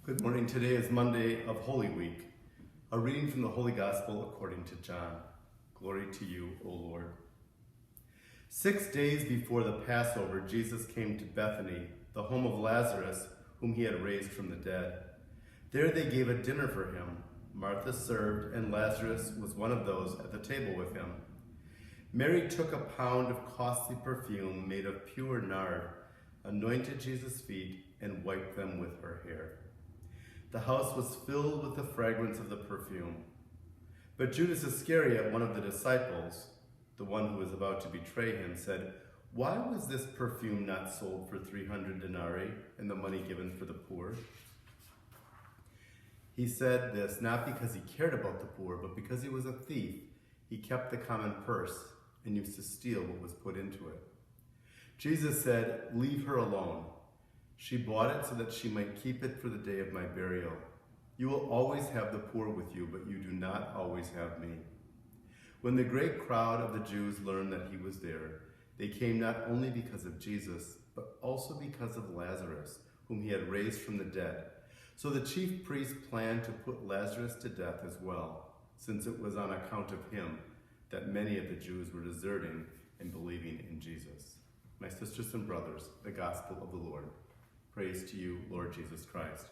Good morning. Today is Monday of Holy Week. A reading from the Holy Gospel according to John. Glory to you, O Lord. 6 days before the Passover, Jesus came to Bethany, the home of Lazarus, whom he had raised from the dead. There they gave a dinner for him. Martha served, and Lazarus was one of those at the table with him. Mary took a pound of costly perfume made of pure nard, anointed Jesus' feet, and wiped them with her hair. The house was filled with the fragrance of the perfume. But Judas Iscariot, one of the disciples, the one who was about to betray him, said, "Why was this perfume not sold for 300 denarii and the money given for the poor?" He said this not because he cared about the poor, but because he was a thief. He kept the common purse and used to steal what was put into it. Jesus said, "Leave her alone. She bought it so that she might keep it for the day of my burial. You will always have the poor with you, but you do not always have me." When the great crowd of the Jews learned that he was there, they came not only because of Jesus, but also because of Lazarus, whom he had raised from the dead. So the chief priests planned to put Lazarus to death as well, since it was on account of him that many of the Jews were deserting and believing in Jesus. My sisters and brothers, the gospel of the Lord. Praise to you, Lord Jesus Christ.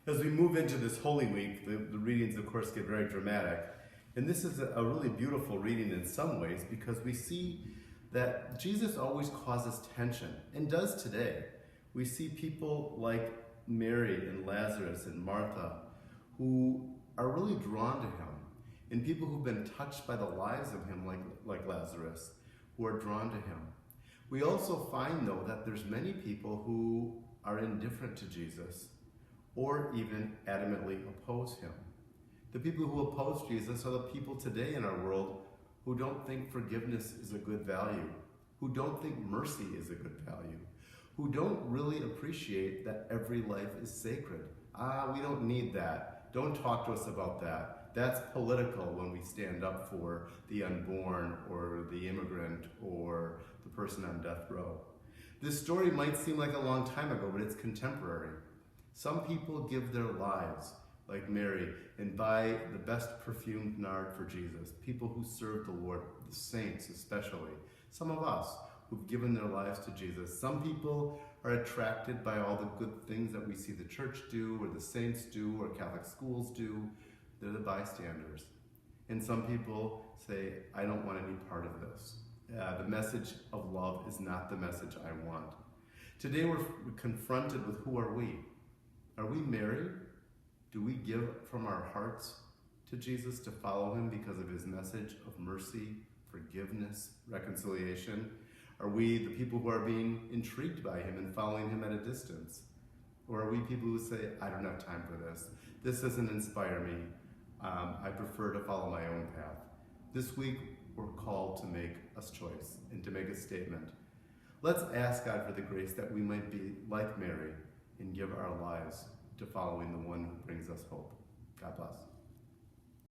As we move into this Holy Week, the readings, of course, get very dramatic. And this is a really beautiful reading in some ways because we see that Jesus always causes tension, and does today. We see people like Mary and Lazarus and Martha who are really drawn to him, and people who've been touched by the lives of him, like Lazarus, who are drawn to him. We also find, though, that there's many people who are indifferent to Jesus or even adamantly oppose him. The people who oppose Jesus are the people today in our world who don't think forgiveness is a good value, who don't think mercy is a good value, who don't really appreciate that every life is sacred. We don't need that. Don't talk to us about that. That's political when we stand up for the unborn or the immigrant or the person on death row. This story might seem like a long time ago, but it's contemporary. Some people give their lives, like Mary, and buy the best perfumed nard for Jesus. People who serve the Lord, the saints especially. Some of us who've given their lives to Jesus. Some people are attracted by all the good things that we see the church do, or the saints do, or Catholic schools do. They're the bystanders. And some people say, "I don't want any part of this. The message of love is not the message I want." Today we're confronted with who are we? Are we Mary? Do we give from our hearts to Jesus to follow him because of his message of mercy, forgiveness, reconciliation? Are we the people who are being intrigued by him and following him at a distance? Or are we people who say, "I don't have time for this. This doesn't inspire me. I prefer to follow my own path." This week, we're called to make a choice and to make a statement. Let's ask God for the grace that we might be like Mary and give our lives to following the one who brings us hope. God bless.